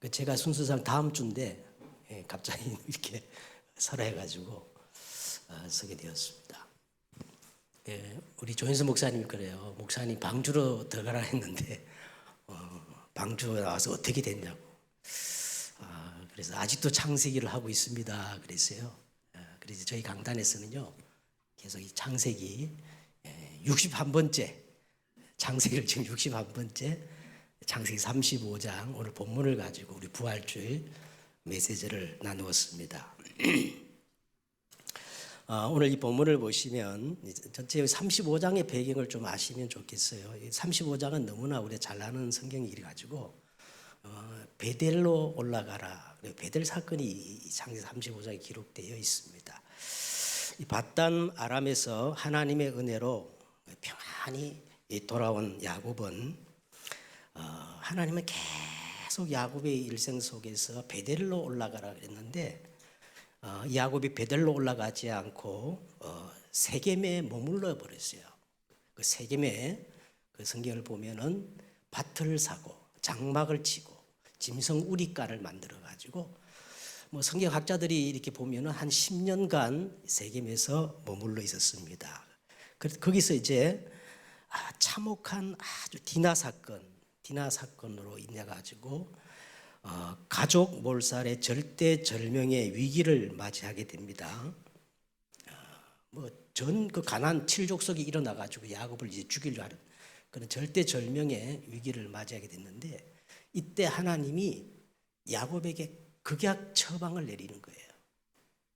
제가 순서상 다음 주인데 갑자기 이렇게 설화해가지고 서게 되었습니다. 우리 조인수 목사님이 그래요. 목사님 방주로 들어가라 했는데 방주 나와서 어떻게 됐냐고. 그래서 아직도 창세기를 하고 있습니다. 그랬어요. 그래서 저희 강단에서는요 계속 이 창세기 61번째 창세기를 지금 61번째 창세기 35장 오늘 본문을 가지고 우리 부활주일 메시지를 나누었습니다. 오늘 이 본문을 보시면 전체 35장의 배경을 좀 아시면 좋겠어요. 35장은 너무나 우리가 잘 아는 성경이라 가지고 베델로 올라가라. 베델 사건이 이 창세기 35장에 기록되어 있습니다. 이 밧단 아람에서 하나님의 은혜로 평안히 돌아온 야곱은 하나님은 계속 야곱의 일생 속에서 베델로 올라가라 그랬는데 야곱이 베델로 올라가지 않고 세겜에 머물러 버렸어요. 그 세겜에 그 성경을 보면은 밭을 사고 장막을 치고 짐승 우리가를 만들어 가지고 뭐 성경학자들이 이렇게 보면은 한 10년간 세겜에서 머물러 있었습니다. 그래서 거기서 이제 참혹한 아주 디나 사건으로 인해 가지고 가족 몰살의 절대절명의 위기를 맞이하게 됩니다. 전 그 가나안 7족속이 일어나 가지고 야곱을 이제 죽이려 하는 그런 절대절명의 위기를 맞이하게 됐는데 이때 하나님이 야곱에게 극약 처방을 내리는 거예요.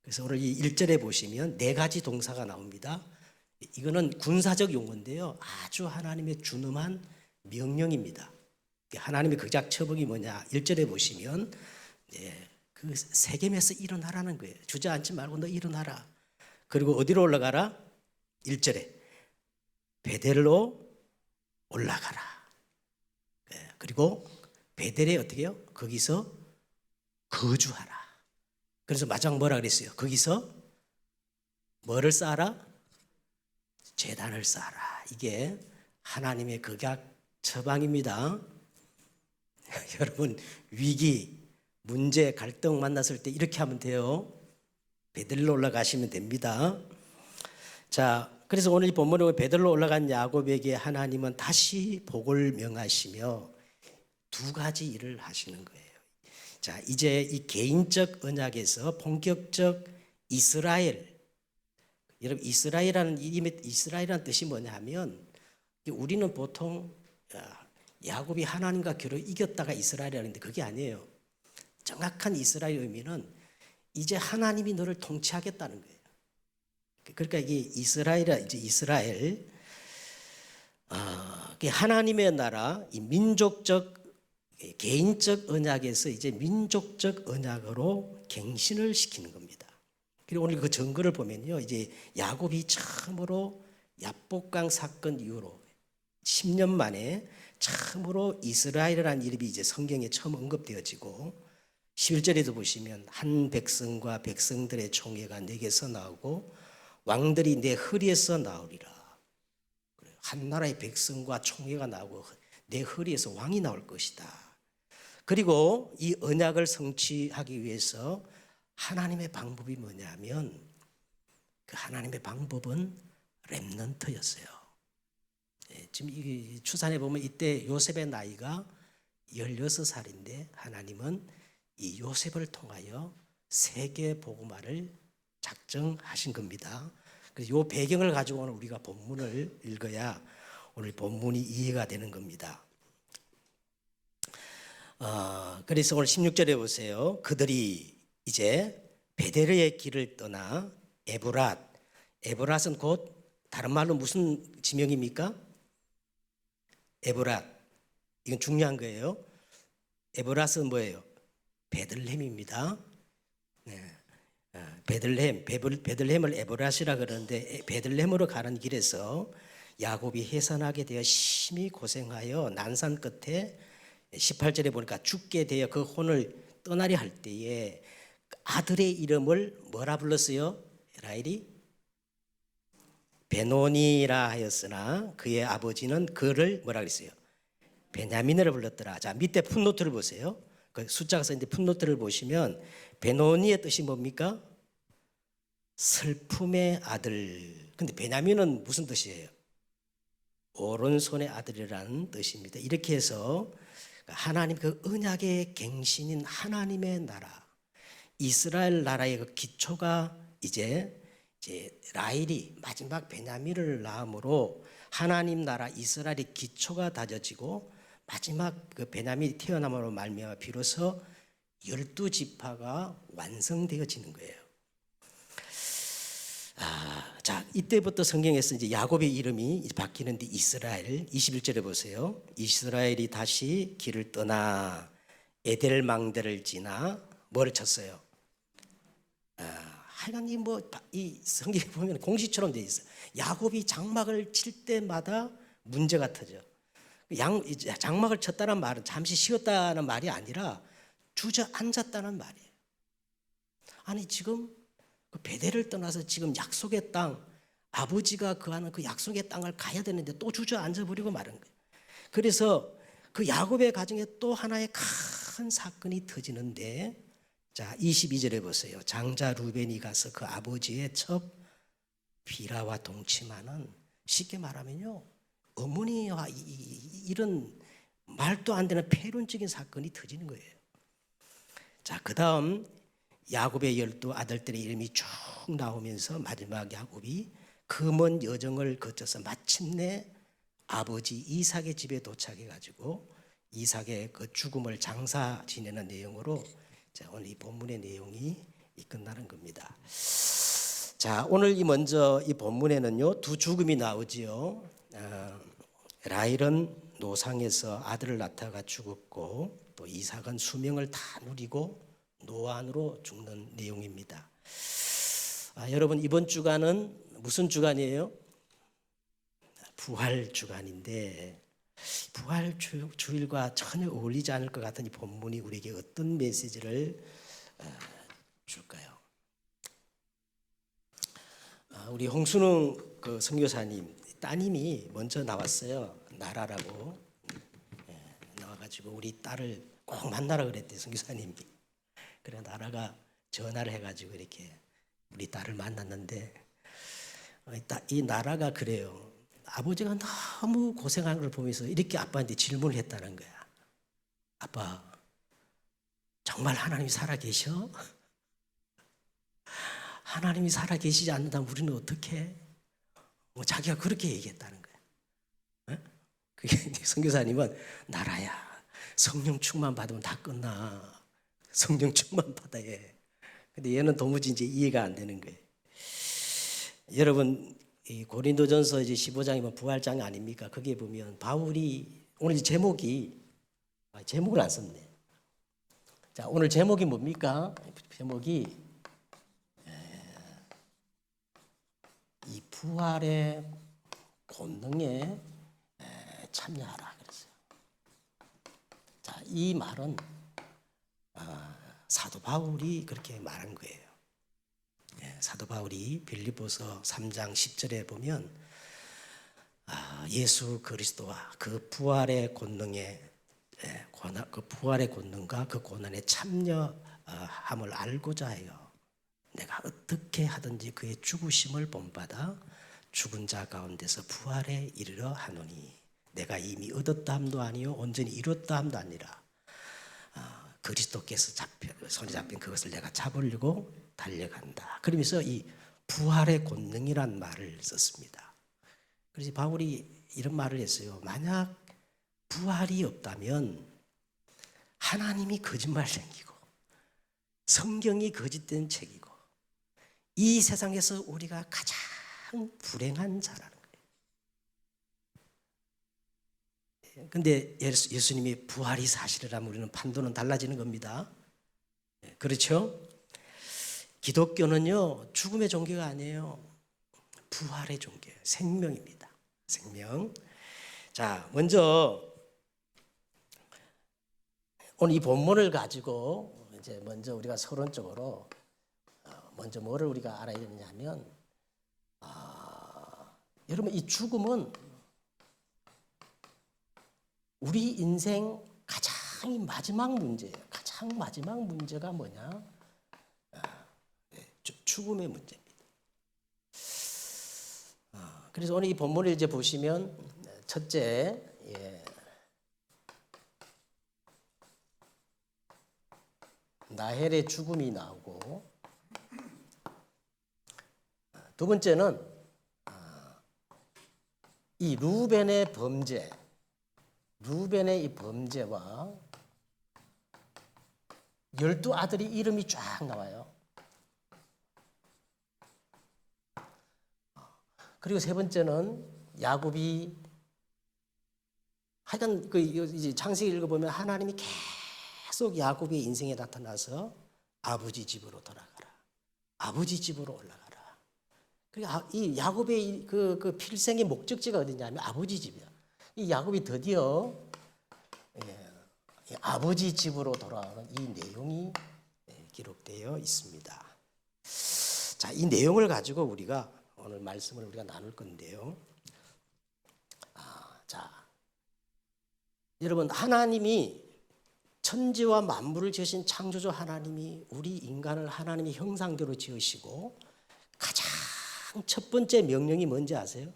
그래서 오늘 이 1절에 보시면 4가지 동사가 나옵니다. 이거는 군사적 용어인데요. 아주 하나님의 준엄한 명령입니다. 하나님의 극약 처방이 뭐냐? 1절에 보시면 그 세겜에서 일어나라는 거예요. 주저앉지 말고 너 일어나라. 그리고 어디로 올라가라? 1절에 베델로 올라가라. 그리고 베델에 어떻게 해요? 거기서 거주하라. 그래서 마지막 뭐라 그랬어요? 거기서 뭐를 쌓아라? 제단을 쌓아라. 이게 하나님의 극약 처방입니다. 여러분 위기, 문제, 갈등 만났을 때 이렇게 하면 돼요. 베델로 올라가시면 됩니다. 자, 그래서 오늘 이 본문에 베델로 올라간 야곱에게 하나님은 다시 복을 명하시며 2가지 일을 하시는 거예요. 자, 이제 이 개인적 언약에서 본격적 이스라엘, 여러분 이스라엘이라는 뜻이 뭐냐 하면 우리는 보통 야곱이 하나님과 겨루 이겼다가 이스라엘이라는데 그게 아니에요. 정확한 이스라엘 의미는 이제 하나님이 너를 통치하겠다는 거예요. 그러니까 이게 이스라엘 하나님의 나라, 이 민족적 개인적 언약에서 이제 민족적 언약으로 갱신을 시키는 겁니다. 그리고 오늘 그 증거를 보면요, 이제 야곱이 처음으로 야복강 사건 이후로 10년 만에 처음으로 이스라엘이라는 이름이 이제 성경에 처음 언급되어지고 11절에도 보시면 한 백성과 백성들의 총회가 내게서 나오고 왕들이 내 허리에서 나오리라. 한 나라의 백성과 총회가 나오고 내 허리에서 왕이 나올 것이다. 그리고 이 언약을 성취하기 위해서 하나님의 방법이 뭐냐면 그 하나님의 방법은 렘넌트였어요. 지금 이 추산해 보면 이때 요셉의 나이가 16살인데 하나님은 이 요셉을 통하여 세계 복음화를 작정하신 겁니다. 그래서 이 배경을 가지고 오늘 우리가 본문을 읽어야 오늘 본문이 이해가 되는 겁니다. 그래서 오늘 16절에 보세요. 그들이 이제 베델의 길을 떠나 에브랏은 곧 다른 말로 무슨 지명입니까? 에브랏. 이건 중요한 거예요. 에브랏은 뭐예요? 베들레헴입니다. 베들레헴을 에브랏이라 그러는데 베들레헴으로 가는 길에서 야곱이 해산하게 되어 심히 고생하여 난산 끝에 18절에 보니까 죽게 되어 그 혼을 떠나려 할 때에 아들의 이름을 뭐라 불렀어요? 라헬이 베노니라 하였으나 그의 아버지는 그를 뭐라 그랬어요? 베냐민이라 불렀더라. 자, 밑에 풋노트를 보세요. 그 숫자가 써있는데 풋노트를 보시면 베노니의 뜻이 뭡니까? 슬픔의 아들. 근데 베냐민은 무슨 뜻이에요? 오른손의 아들이라는 뜻입니다. 이렇게 해서 하나님 그 언약의 갱신인 하나님의 나라, 이스라엘 나라의 그 기초가 이제 라헬이 마지막 베냐민을 낳음으로 하나님 나라 이스라엘의 기초가 다져지고 마지막 그 베냐민이 태어남으로 말미암아 비로소 12지파가 완성되어지는 거예요. 자, 이때부터 성경에서 이제 야곱의 이름이 이제 바뀌는데 이스라엘 21절에 보세요. 이스라엘이 다시 길을 떠나 에델망대를 지나 뭐를 쳤어요? 하여간 이 성경에 보면 공시처럼 돼 있어요. 야곱이 장막을 칠 때마다 문제가 터져. 장막을 쳤다는 말은 잠시 쉬었다는 말이 아니라 주저앉았다는 말이에요. 아니 지금 그 베델을 떠나서 지금 약속의 땅, 아버지가 거하는 그 약속의 땅을 가야 되는데 또 주저앉아 버리고 마는 거예요. 그래서 그 야곱의 가정에 또 하나의 큰 사건이 터지는데, 자 22절에 보세요. 장자 루벤이 가서 그 아버지의 첩 비라와 동침하는, 쉽게 말하면요, 어머니와 이런 말도 안 되는 폐륜적인 사건이 터지는 거예요. 자, 그 다음 야곱의 12 아들들의 이름이 쭉 나오면서 마지막 야곱이 그 먼 여정을 거쳐서 마침내 아버지 이삭의 집에 도착해 가지고 이삭의 그 죽음을 장사 지내는 내용으로, 자, 오늘 이 본문의 내용이 끝나는 겁니다. 자, 오늘 먼저 이 본문에는요 두 죽음이 나오지요. 라헬은 노상에서 아들을 낳다가 죽었고, 또 이삭은 수명을 다 누리고 노안으로 죽는 내용입니다. 여러분, 이번 주간은 무슨 주간이에요? 부활 주간인데, 부활 주일과 전혀 어울리지 않을 것 같은 이 본문이 우리에게 어떤 메시지를 줄까요? 우리 홍순웅 그 선교사님 따님이 먼저 나왔어요. 나라라고 나와가지고 우리 딸을 꼭 만나라 그랬대요, 선교사님이. 그래 나라가 전화를 해가지고 이렇게 우리 딸을 만났는데, 이 나라가 그래요. 아버지가 너무 고생하는 걸 보면서 이렇게 아빠한테 질문을 했다는 거야. 아빠, 정말 하나님이 살아계셔? 하나님이 살아계시지 않는다면 우리는 어떻게? 자기가 그렇게 얘기했다는 거야. 그게 선교사님은, 나라야, 성령 충만 받으면 다 끝나. 성령 충만 받아야 해. 근데 얘는 도무지 이제 이해가 안 되는 거예요. 여러분, 이 고린도전서 이제 15장이면 부활장 아닙니까? 거기에 보면 바울이, 오늘 제목이, 제목을 안 썼네. 자, 오늘 제목이 뭡니까? 제목이 이 부활의 권능에 참여하라 그랬어요. 자, 이 말은 사도 바울이 그렇게 말한 거예요. 사도 바울이 빌립보서 3장 10절에 보면 예수 그리스도와 그 부활의 권능에, 그 부활의 권능과 그 고난에 참여함을 알고자 하여 내가 어떻게 하든지 그의 죽으심을 본받아 죽은 자 가운데서 부활에 이르러 하노니, 내가 이미 얻었다 함도 아니요 온전히 이뤘다 함도 아니라 그리스도께서 손에 잡힌 그것을 내가 잡으려고 달려간다. 그러면서 이 부활의 권능이란 말을 썼습니다. 그래서 바울이 이런 말을 했어요. 만약 부활이 없다면 하나님이 거짓말쟁이고 성경이 거짓된 책이고 이 세상에서 우리가 가장 불행한 자라는 거예요. 근데 예수님이 부활이 사실이라면 우리는 판도는 달라지는 겁니다. 그렇죠? 기독교는요, 죽음의 종교가 아니에요. 부활의 종교예요. 생명입니다. 생명. 자, 먼저 오늘 이 본문을 가지고 이제 먼저 우리가 서론적으로 먼저 뭐를 우리가 알아야 되느냐면, 여러분, 이 죽음은 우리 인생 가장 마지막 문제예요. 가장 가장 마지막 문제가 뭐냐? 죽음의 문제입니다. 그래서 오늘 이 본문을 이제 보시면 첫째, 나헬의 죽음이 나오고, 두 번째는 이 루벤의 범죄, 루벤의 이 범죄와 12아들이 이름이 쫙 나와요. 그리고 세 번째는 야곱이 하여간 그 이제 창세기 읽어보면 하나님이 계속 야곱의 인생에 나타나서 아버지 집으로 돌아가라, 아버지 집으로 올라가라. 그러니까 이 야곱의 그 필생의 목적지가 어디냐면 아버지 집이야. 이 야곱이 드디어 아버지 집으로 돌아오는 이 내용이 기록되어 있습니다. 자, 이 내용을 가지고 우리가 오늘 말씀을 우리가 나눌 건데요. 자, 여러분, 하나님이 천지와 만물을 지으신 창조주 하나님이 우리 인간을 하나님의 형상대로 지으시고 가장 첫 번째 명령이 뭔지 아세요?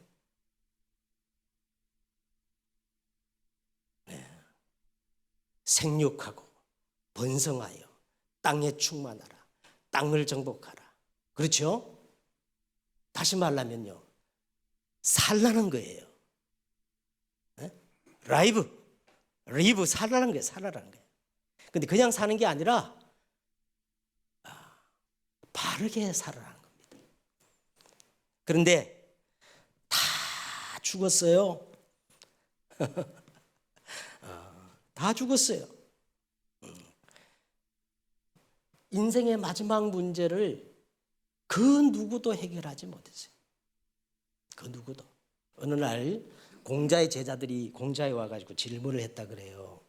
생육하고 번성하여 땅에 충만하라, 땅을 정복하라. 그렇죠? 다시 말하면요, 살라는 거예요. 리브 살라는 거예요. 살라는 거예요. 근데 그냥 사는 게 아니라 바르게 살아라는 겁니다. 그런데 다 죽었어요. 다 죽었어요. 인생의 마지막 문제를 그 누구도 해결하지 못했어요. 그 누구도. 어느 날 공자의 제자들이 공자에 와가지고 질문을 했다 그래요.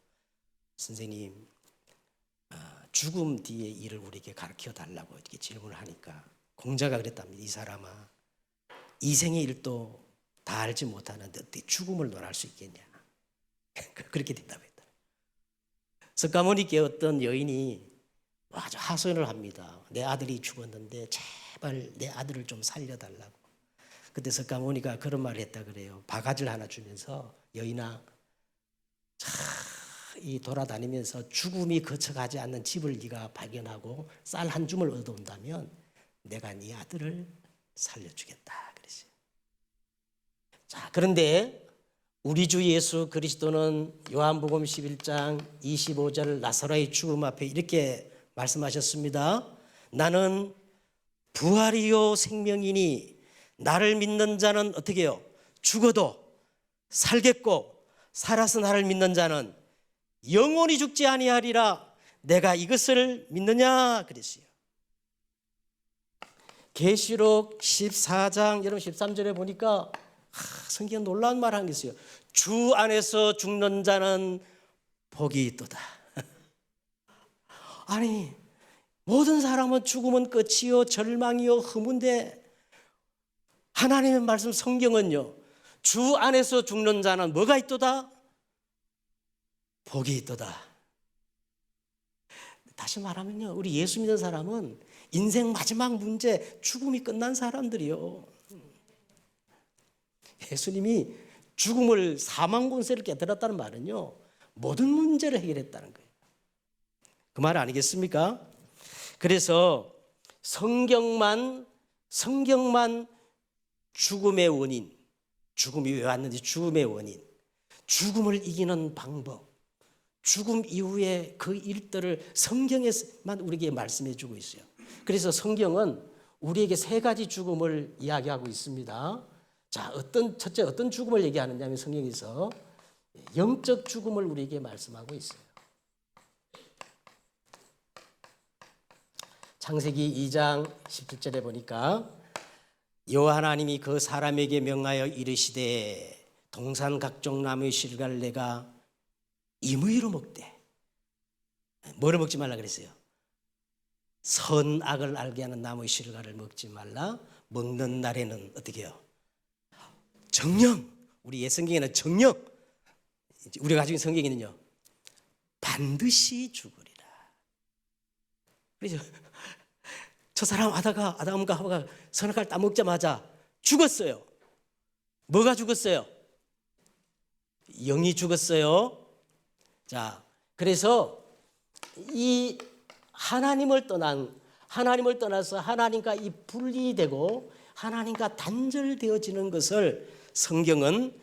선생님, 죽음 뒤의 일을 우리에게 가르쳐 달라고 이렇게 질문을 하니까 공자가 그랬답니다. 이 사람아, 이생의 일도 다 알지 못하는데 어떻게 죽음을 논할 수 있겠냐. 그렇게 대답했다. 석가모니께 어떤 여인이 아주 하소연을 합니다. 내 아들이 죽었는데 제발 내 아들을 좀 살려달라고. 그때 석가모니가 그런 말을 했다 그래요. 바가지를 하나 주면서, 여인아, 이 돌아다니면서 죽음이 거쳐가지 않는 집을 네가 발견하고 쌀 한 줌을 얻어온다면 내가 네 아들을 살려주겠다 그랬어요. 자, 그런데 우리 주 예수 그리스도는 요한복음 11장 25절 나사로의 죽음 앞에 이렇게 말씀하셨습니다. 나는 부활이요 생명이니 나를 믿는 자는 어떻게 해요? 죽어도 살겠고 살아서 나를 믿는 자는 영원히 죽지 아니하리라. 내가 이것을 믿느냐 그랬어요. 계시록 14장 여러분 13절에 보니까 성경 놀라운 말 한 게 있어요. 주 안에서 죽는 자는 복이 있도다. 아니, 모든 사람은 죽으면 끝이요 절망이요 흠인데 하나님의 말씀 성경은요, 주 안에서 죽는 자는 뭐가 있도다? 복이 있도다. 다시 말하면요, 우리 예수 믿는 사람은 인생 마지막 문제 죽음이 끝난 사람들이요. 예수님이 죽음을 사망 권세를 깨뜨렸다는 말은요, 모든 문제를 해결했다는 거예요. 그 말 아니겠습니까? 그래서 성경만 죽음의 원인, 죽음이 왜 왔는지 죽음의 원인, 죽음을 이기는 방법, 죽음 이후에 그 일들을 성경에만 우리에게 말씀해 주고 있어요. 그래서 성경은 우리에게 세 가지 죽음을 이야기하고 있습니다. 자, 첫째 어떤 죽음을 얘기하느냐면 성경에서 영적 죽음을 우리에게 말씀하고 있어요. 창세기 2장 17절에 보니까 여호와 하나님이 그 사람에게 명하여 이르시되 동산 각종 나무의 실과를 내가 임의로 먹되. 뭐를 먹지 말라 그랬어요? 선악을 알게 하는 나무의 실과를 먹지 말라. 먹는 날에는 어떻게 해요? 정령. 우리 옛 성경에는 정령, 우리가 가지고 있는 성경에는요 반드시 죽으리라. 그래서 저 사람 하다가 아담과 하와가 선악과를 따먹자마자 죽었어요. 뭐가 죽었어요? 영이 죽었어요. 자, 그래서 이 하나님을 떠나서 하나님과 이 분리되고 하나님과 단절되어지는 것을 성경은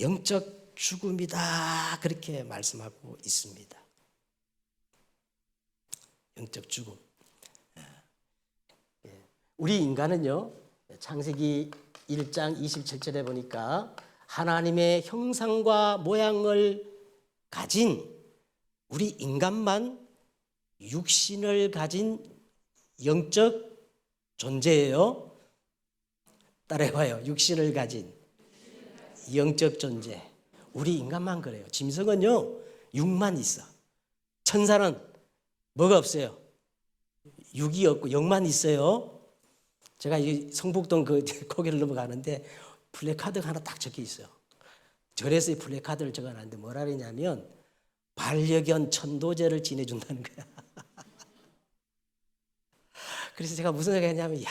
영적 죽음이다 그렇게 말씀하고 있습니다. 영적 죽음. 우리 인간은요, 창세기 1장 27절에 보니까 하나님의 형상과 모양을 가진 우리 인간만 육신을 가진 영적 존재예요. 따라해봐요. 육신을 가진 영적 존재. 우리 인간만 그래요. 짐승은요, 육만 있어. 천사는 뭐가 없어요? 육이 없고 영만 있어요. 제가 이 성북동 그 거기를 넘어가는데 플래카드가 하나 딱 적혀 있어요. 절에서 이 플래카드를 적어놨는데 뭐라 그러냐면 반려견 천도제를 지내준다는 거야. 그래서 제가 무슨 생각했냐면,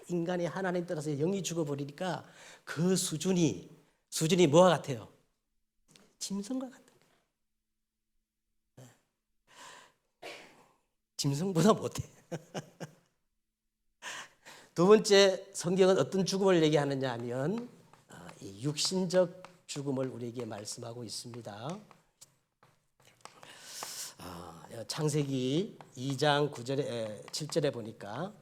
인간이 하나님 따라서 영이 죽어버리니까 그 수준이 뭐와 같아요? 짐승과 같은 거예요. 짐승보다 못해. 두 번째, 성경은 어떤 죽음을 얘기하느냐 하면 이 육신적 죽음을 우리에게 말씀하고 있습니다. 창세기 2장 7절에 보니까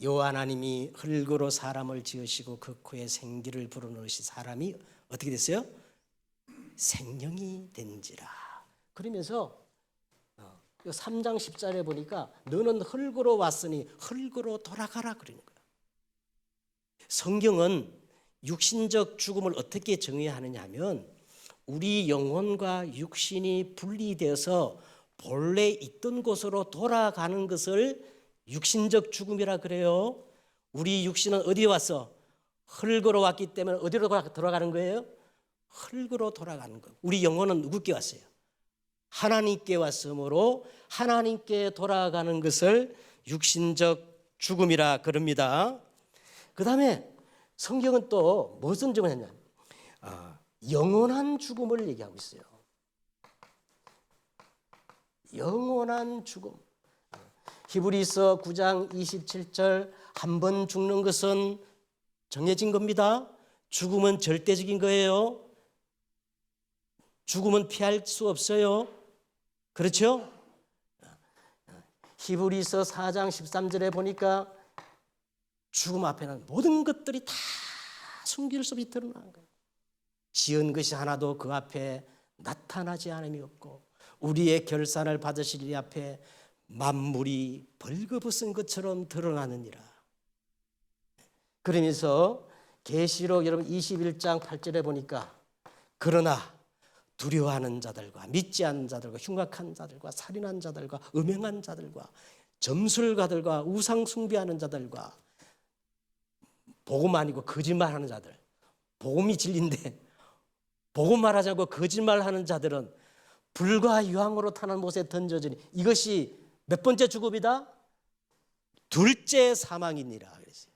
여호와 하나님이 흙으로 사람을 지으시고 그 코에 생기를 불어넣으시 사람이 어떻게 됐어요? 생명이 된지라. 그러면서 3장 10절에 보니까 너는 흙으로 왔으니 흙으로 돌아가라 그러는 거예요. 성경은 육신적 죽음을 어떻게 정의하느냐 하면 우리 영혼과 육신이 분리되어서 본래 있던 곳으로 돌아가는 것을 육신적 죽음이라 그래요. 우리 육신은 어디에 왔어? 흙으로 왔기 때문에 어디로 돌아가는 거예요? 흙으로 돌아가는 거예요. 우리 영혼은 누구께 왔어요? 하나님께 왔으므로 하나님께 돌아가는 것을 육신적 죽음이라 그럽니다. 그 다음에 성경은 또 무슨 증언을 했냐? 영원한 죽음을 얘기하고 있어요. 영원한 죽음. 히브리서 9장 27절 한 번 죽는 것은 정해진 겁니다. 죽음은 절대적인 거예요. 죽음은 피할 수 없어요. 그렇죠? 히브리서 4장 13절에 보니까 죽음 앞에는 모든 것들이 다 숨길 수 없이 드러나는 거예요. 지은 것이 하나도 그 앞에 나타나지 않음이 없고 우리의 결산을 받으실 이 앞에 만물이 벌거벗은 것처럼 드러나느니라. 그러면서 계시록 여러분 21장 8절에 보니까 그러나 두려워하는 자들과 믿지 않는 자들과 흉악한 자들과 살인한 자들과 음행한 자들과 점술가들과 우상 숭배하는 자들과 복음 아니고 거짓말하는 자들, 복음이 진리인데 복음 말하자고 거짓말하는 자들은 불과 유황으로 타는 못에 던져지니 이것이 몇 번째 죽음이다? 둘째 사망이니라 그랬어요.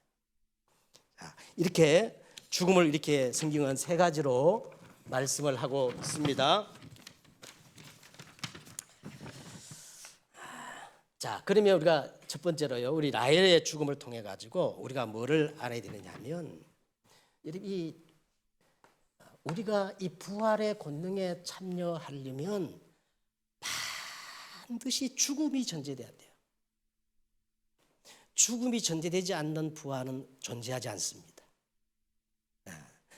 이렇게 죽음을 이렇게 성경은 세 가지로 말씀을 하고 있습니다. 자, 그러면 우리가 첫 번째로요, 우리 라헬의 죽음을 통해 가지고 우리가 뭐를 알아야 되느냐면, 우리가 이 부활의 권능에 참여하려면 반드시 죽음이 전제돼야 돼요. 죽음이 전제되지 않는 부활은 존재하지 않습니다.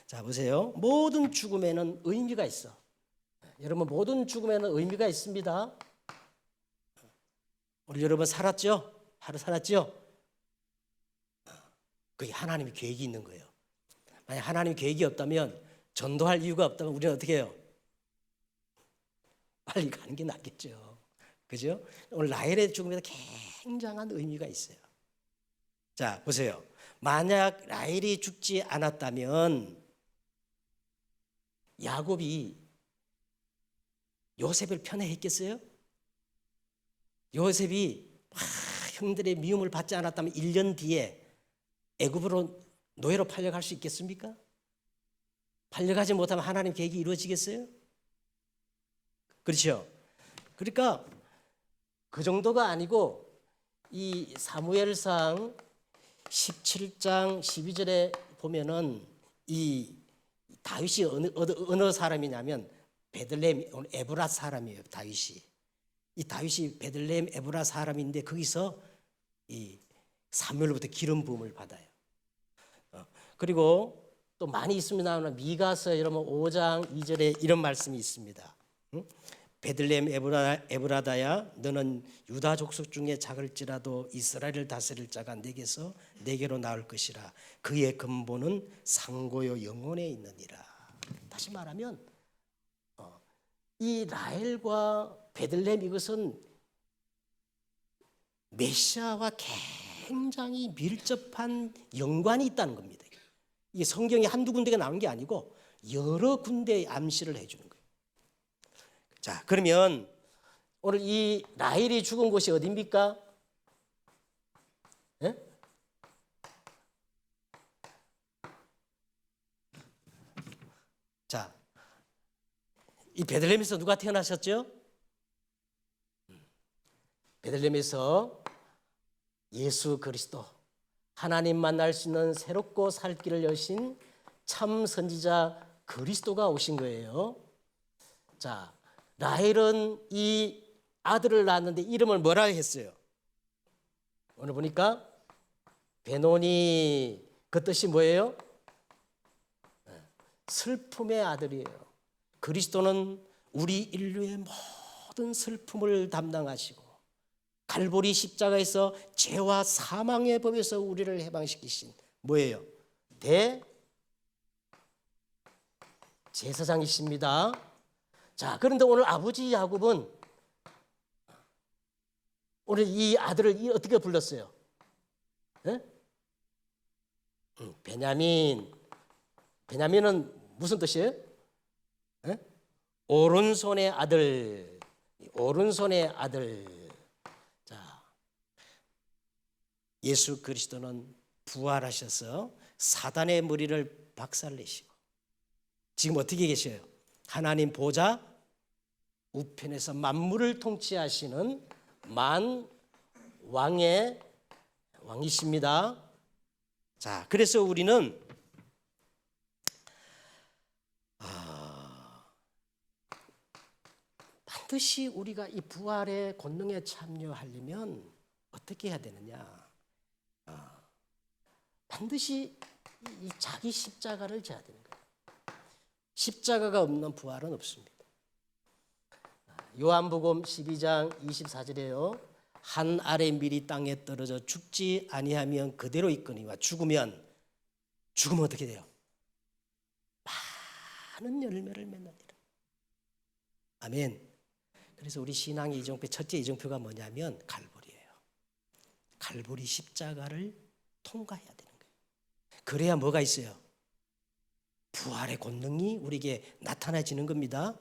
자, 보세요. 모든 죽음에는 의미가 있어. 여러분, 모든 죽음에는 의미가 있습니다. 우리 여러분 살았죠? 하루 살았죠? 그게 하나님의 계획이 있는 거예요. 만약 하나님의 계획이 없다면, 전도할 이유가 없다면 우리는 어떻게 해요? 빨리 가는 게 낫겠죠. 그죠? 오늘 라헬의 죽음에도 굉장한 의미가 있어요. 자, 보세요. 만약 라헬이 죽지 않았다면 야곱이 요셉을 편애했겠어요? 요셉이 형들의 미움을 받지 않았다면 1년 뒤에 애굽으로 노예로 팔려갈 수 있겠습니까? 팔려가지 못하면 하나님 계획이 이루어지겠어요? 그렇죠? 그러니까 그 정도가 아니고 이 사무엘상 17장 12절에 보면은 이 다윗이 어느 사람이냐면 베들레헴 에브라 사람이에요. 다윗이. 이 다윗이 베들레헴 에브라 사람인데 거기서 이 사무엘로부터 기름 부음을 받아요. 그리고 또 많이 있습니다. 미가서 여러분 5장 2절에 이런 말씀이 있습니다. 베들레헴 에브라다야 너는 유다 족속 중에 작을지라도 이스라엘을 다스릴 자가 내게로 나올 것이라. 그의 근본은 상고요 영원에 있느니라. 다시 말하면 이 라헬과 베들레헴 이것은 메시아와 굉장히 밀접한 연관이 있다는 겁니다. 이게 성경에 한두 군데가 나오는 게 아니고 여러 군데에 암시를 해주는 거예요. 자, 그러면 오늘 이 라헬이 죽은 곳이 어디입니까? 예? 자, 이 베들레헴에서 누가 태어나셨죠? 베들레헴에서 예수 그리스도, 하나님 만날 수 있는 새롭고 살 길을 여신 참 선지자 그리스도가 오신 거예요. 자, 라헬은 이 아들을 낳았는데 이름을 뭐라 했어요? 오늘 보니까 베노니, 그 뜻이 뭐예요? 슬픔의 아들이에요. 그리스도는 우리 인류의 모든 슬픔을 담당하시고 갈보리 십자가에서 죄와 사망의 법에서 우리를 해방시키신 뭐예요? 대제사장이십니다. 자, 그런데 오늘 아버지 야곱은 오늘 이 아들을 어떻게 불렀어요? 베냐민은 무슨 뜻이에요? 오른손의 아들, 오른손의 아들. 자, 예수 그리스도는 부활하셔서 사단의 머리를 박살내시고 지금 어떻게 계셔요? 하나님 보좌 우편에서 만물을 통치하시는 만왕의 왕이십니다. 자, 그래서 우리는 반드시 우리가 이 부활의 권능에 참여하려면 어떻게 해야 되느냐? 반드시 이 자기 십자가를 져야 되는 거예요. 십자가가 없는 부활은 없습니다. 요한복음 12장 24절에요. 한 알의 밀이 땅에 떨어져 죽지 아니하면 그대로 있거니와 죽으면 어떻게 돼요? 많은 열매를 맺느니라. 아멘. 그래서 우리 신앙의 이정표, 첫째 이정표가 뭐냐면 갈보리예요. 갈보리 십자가를 통과해야 되는 거예요. 그래야 뭐가 있어요? 부활의 권능이 우리에게 나타나지는 겁니다.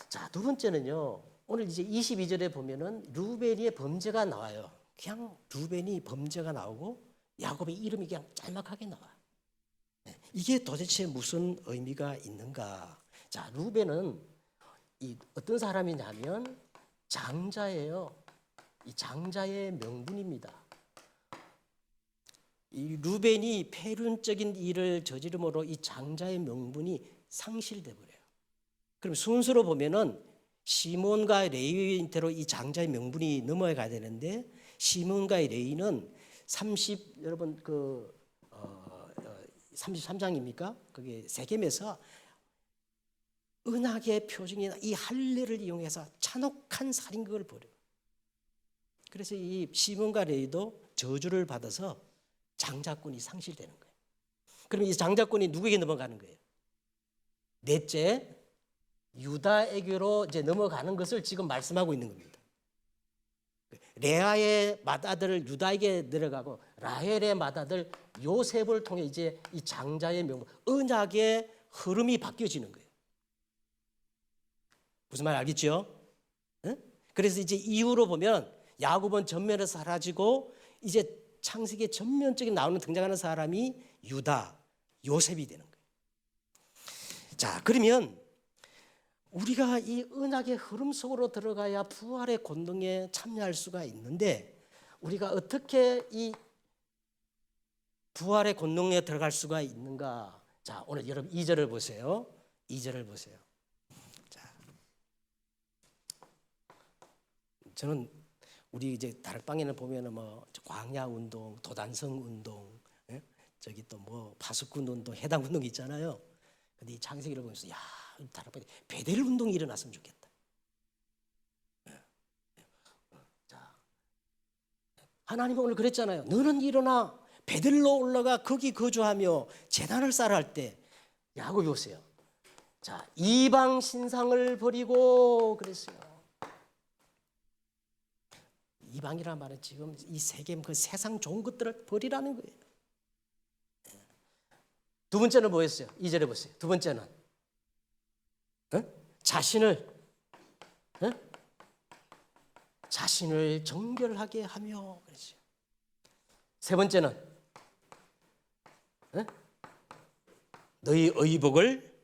자, 두 번째는요. 오늘 이제 22절에 보면은 루벤의 범죄가 나와요. 그냥 루벤이 범죄가 나오고 야곱의 이름이 그냥 짤막하게 나와요. 이게 도대체 무슨 의미가 있는가? 자, 루벤은 이 어떤 사람이냐면 장자예요. 이 장자의 명분입니다. 이 루벤이 폐륜적인 일을 저지름으로 이 장자의 명분이 상실돼 버려요. 그럼 순서로 보면은 시몬과 레위인테로 이 장자의 명분이 넘어가야 되는데 시몬과 레위는 33장입니까? 그게 세겜에서 은하계 표징이나 이 할례를 이용해서 잔혹한 살인극을 벌여요. 그래서 이 시몬과 레위도 저주를 받아서 장자권이 상실되는 거예요. 그럼 이 장자권이 누구에게 넘어가는 거예요? 넷째, 유다에게로 이제 넘어가는 것을 지금 말씀하고 있는 겁니다. 레아의 맏아들 유다에게 내려가고 라헬의 맏아들 요셉을 통해 이제 이 장자의 명분, 언약의 흐름이 바뀌어지는 거예요. 무슨 말 알겠죠? 응? 그래서 이제 이후로 보면 야곱은 전면에서 사라지고 이제 창세기의 전면적인 나오는 등장하는 사람이 유다, 요셉이 되는 거예요. 자, 그러면 우리가 이 언약의 흐름 속으로 들어가야 부활의 권능에 참여할 수가 있는데 우리가 어떻게 이 부활의 권능에 들어갈 수가 있는가? 자, 오늘 여러분 2절을 보세요. 2절을 보세요. 자, 저는 우리 이제 다락방에는 보면은 뭐 광야 운동, 도단성 운동, 예? 저기 또 뭐 파수꾼 운동, 해당 운동 있잖아요. 근데 이 창세기를 보면서 야, 다락방에 베델 운동이 일어났으면 좋겠다. 자, 하나님은 오늘 그랬잖아요. 너는 일어나 베델로 올라가 거기 거주하며 제단을 쌓으라 할 때 야곱이 오세요. 자, 이방 신상을 버리고 그랬어요. 이방이란 말은 지금 이 세계 그 세상 좋은 것들을 버리라는 거예요. 두 번째는 뭐였어요? 2절에 보세요. 두 번째는 자신을 정결하게 하며 그랬어요. 세 번째는 너희 의복을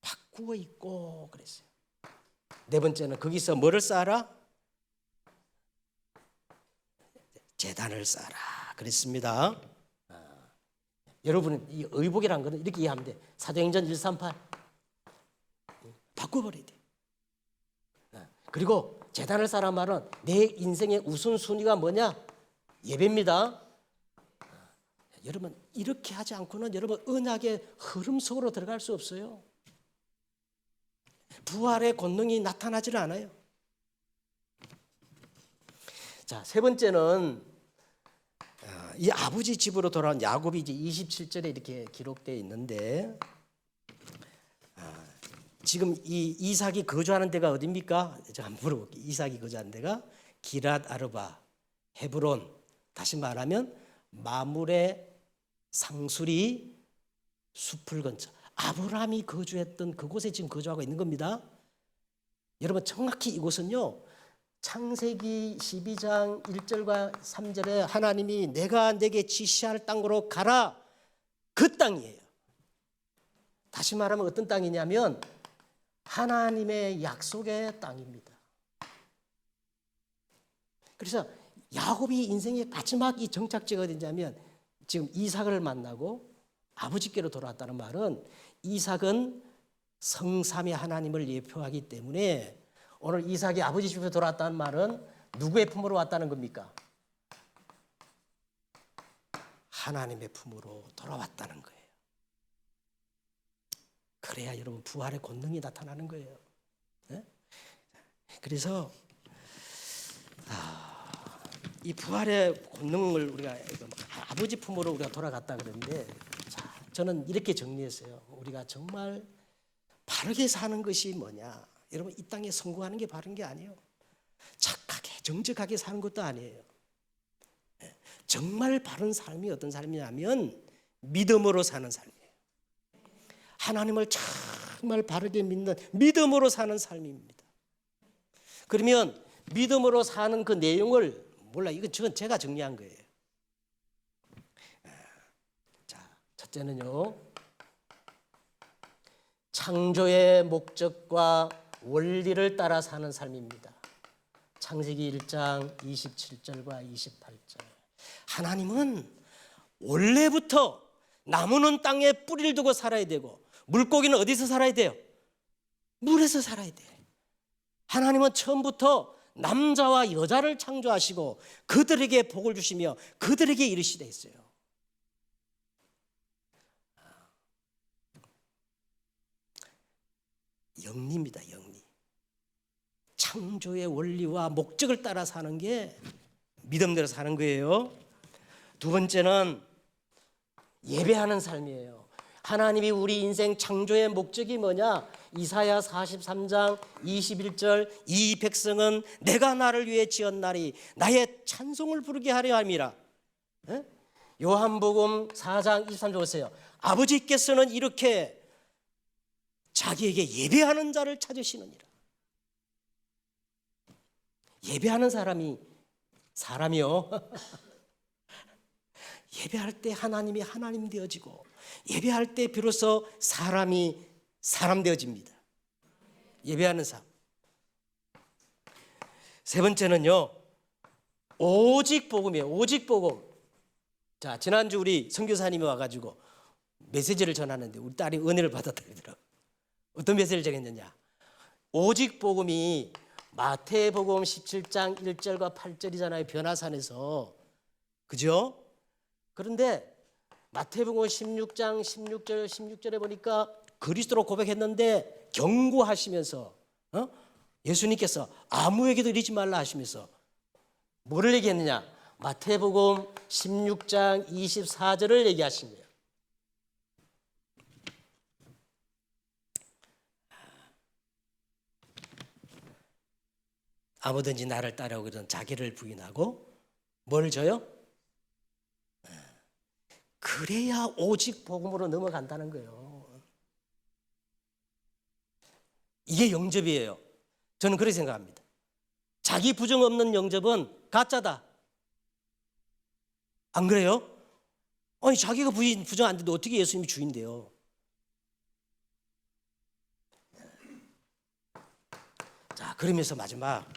바꾸어 입고 그랬어요. 네 번째는 거기서 뭐를 쌓아라? 제단을 쌓아라 그랬습니다. 여러분은 이 의복이라는 것은 이렇게 이해하면 돼. 사도행전 138 바꿔버려야 돼. 그리고 제단을 쌓아라 말은 내 인생의 우선순위가 뭐냐? 예배입니다. 여러분 이렇게 하지 않고는 여러분 언약의 흐름 속으로 들어갈 수 없어요. 부활의 권능이 나타나지를 않아요. 자, 세 번째는 이 아버지 집으로 돌아온 야곱이 이제 27절에 이렇게 기록되어 있는데 지금 이 이삭이 거주하는 데가 어디입니까? 제가 한번 물어볼게요. 이삭이 거주하는 데가 기랏 아르바, 헤브론, 다시 말하면 마물의 상수리 숲을 근처. 아브라함이 거주했던 그곳에 지금 거주하고 있는 겁니다. 여러분 정확히 이곳은요. 창세기 12장 1절과 3절에 하나님이 내가 내게 지시할 땅으로 가라. 그 땅이에요. 다시 말하면 어떤 땅이냐면 하나님의 약속의 땅입니다. 그래서 야곱이 인생의 마지막 이 정착지가 어디냐면 지금 이삭을 만나고 아버지께로 돌아왔다는 말은 이삭은 성삼위 하나님을 예표하기 때문에 오늘 이삭이 아버지 집에 돌아왔다는 말은 누구의 품으로 왔다는 겁니까? 하나님의 품으로 돌아왔다는 거예요. 그래야 여러분 부활의 권능이 나타나는 거예요. 네? 그래서 이 부활의 권능을 우리가 아버지 품으로 우리가 돌아갔다 그러는데 자, 저는 이렇게 정리했어요. 우리가 정말 바르게 사는 것이 뭐냐? 여러분 이 땅에 성공하는 게 바른 게 아니에요. 착하게 정직하게 사는 것도 아니에요. 정말 바른 삶이 어떤 삶이냐면 믿음으로 사는 삶이에요. 하나님을 정말 바르게 믿는 믿음으로 사는 삶입니다. 그러면 믿음으로 사는 그 내용을 몰라 이건 제가 정리한 거예요. 자, 첫째는요. 창조의 목적과 원리를 따라 사는 삶입니다. 창세기 1장 27절과 28절. 하나님은 원래부터 나무는 땅에 뿌리를 두고 살아야 되고 물고기는 어디서 살아야 돼요? 물에서 살아야 돼. 하나님은 처음부터 남자와 여자를 창조하시고 그들에게 복을 주시며 그들에게 이르시되 했어요. 영리입니다. 영리. 창조의 원리와 목적을 따라 사는 게 믿음대로 사는 거예요. 두 번째는 예배하는 삶이에요. 하나님이 우리 인생 창조의 목적이 뭐냐? 이사야 43장 21절 이 백성은 내가 나를 위해 지었나니 나의 찬송을 부르게 하려 함이라. 요한복음 4장 23절 보세요. 아버지께서는 이렇게 자기에게 예배하는 자를 찾으시느니라. 예배하는 사람이요. 예배할 때 하나님이 하나님 되어지고 예배할 때 비로소 사람이 사람 되어집니다. 예배하는 삶. 세 번째는요, 오직 복음이에요. 오직 복음. 자, 지난주 우리 선교사님이 와가지고 메시지를 전하는데 우리 딸이 은혜를 받았더라고요. 어떤 메시지를 전했느냐? 오직 복음이 마태복음 17장 1절과 8절이잖아요. 변화산에서. 그죠? 그런데 마태복음 16장 16절에 보니까 그리스도로 고백했는데 경고하시면서 예수님께서 아무에게도 이르지 말라 하시면서 뭐를 얘기했느냐? 마태복음 16장 24절을 얘기하신 거예요. 아무든지 나를 따라오거든 자기를 부인하고 뭘 줘요? 그래야 오직 복음으로 넘어간다는 거예요. 이게 영접이에요. 저는 그렇게 생각합니다. 자기 부정 없는 영접은 가짜다. 안 그래요? 아니 자기가 부정 안 돼도 어떻게 예수님이 주인데요? 자, 그러면서 마지막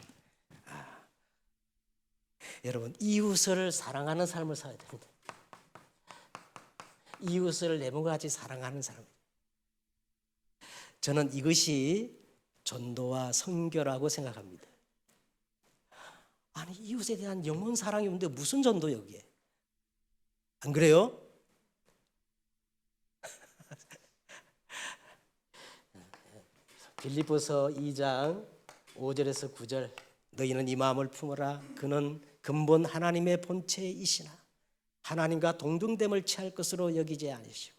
여러분 이웃을 사랑하는 삶을 살아야 됩니다. 이웃을 내 몸과 같이 사랑하는 사람. 저는 이것이 전도와 선교라고 생각합니다. 아니 이웃에 대한 영혼 사랑이 없는데 무슨 전도 여기에? 안 그래요? 빌립보서 2장 5절에서 9절 너희는 이 마음을 품어라. 그는 근본 하나님의 본체이시나 하나님과 동등됨을 취할 것으로 여기지 않으시고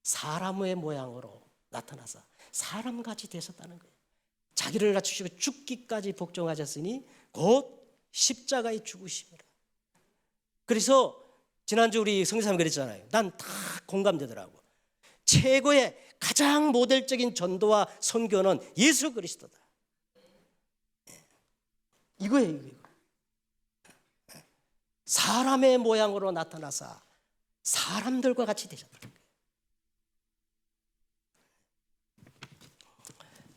사람의 모양으로 나타나서 사람같이 되셨다는 거예요. 자기를 낮추시고 죽기까지 복종하셨으니 곧 십자가에 죽으심이라. 그래서 지난주 우리 성교사님 그랬잖아요. 난 다 공감되더라고. 최고의 가장 모델적인 전도와 선교는 예수 그리스도다. 이거예요. 이거. 사람의 모양으로 나타나사 사람들과 같이 되셨다는 거예요.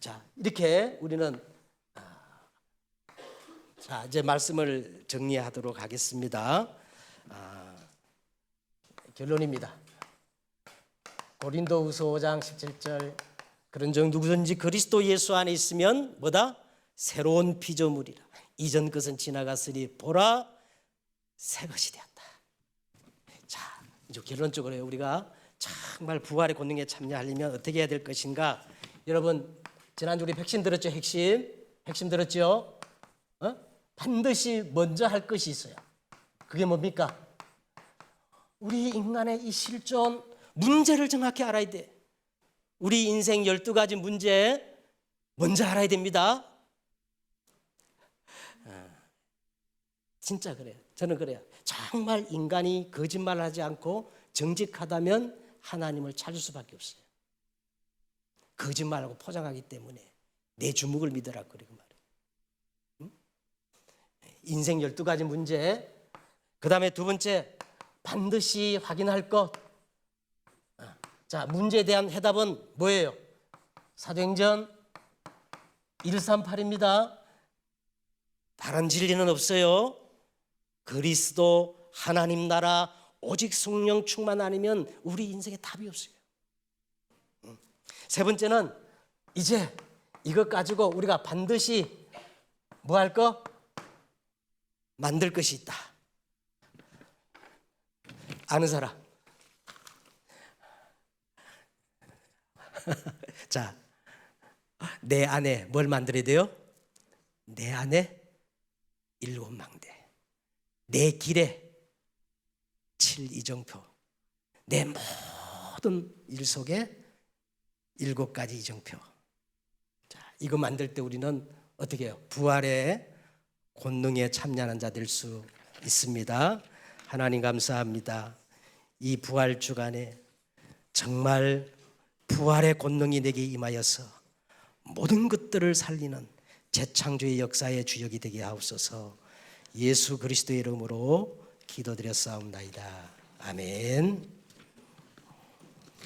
자, 이렇게 우리는 자, 이제 말씀을 정리하도록 하겠습니다. 결론입니다. 고린도후서 5장 17절 그런즉 누구든지 그리스도 예수 안에 있으면 뭐다? 새로운 피조물이라. 이전 것은 지나갔으니 보라 새 것이 되었다. 자, 이제 결론적으로 우리가 정말 부활의 권능에 참여하려면 어떻게 해야 될 것인가? 여러분 지난주 우리 핵심 들었죠? 핵심 들었죠? 반드시 먼저 할 것이 있어요. 그게 뭡니까? 우리 인간의 이 실존 문제를 정확히 알아야 돼. 우리 인생 12가지 문제 먼저 알아야 됩니다. 진짜 그래요. 저는 그래요. 정말 인간이 거짓말하지 않고 정직하다면 하나님을 찾을 수밖에 없어요. 거짓말하고 포장하기 때문에 내 주먹을 믿으라 그러고 말이에요. 인생 12가지 문제. 그 다음에 두 번째 반드시 확인할 것. 자, 문제에 대한 해답은 뭐예요? 사도행전 138입니다. 다른 진리는 없어요. 그리스도 하나님 나라 오직 성령 충만 아니면 우리 인생에 답이 없어요. 세 번째는 이제 이것 가지고 우리가 반드시 뭐 할 거? 만들 것이 있다. 아는 사람? 자, 내 안에 뭘 만들어야 돼요? 내 안에 7망대, 내 길에 7이정표, 내 모든 일 속에 7가지 이정표. 자, 이거 만들 때 우리는 어떻게 해요? 부활의 권능에 참여하는 자 될 수 있습니다. 하나님 감사합니다. 이 부활 주간에 정말 부활의 권능이 내게 임하여서 모든 것들을 살리는 재창조의 역사의 주역이 되게 하옵소서. 예수 그리스도의 이름으로 기도드렸사옵나이다. 아멘.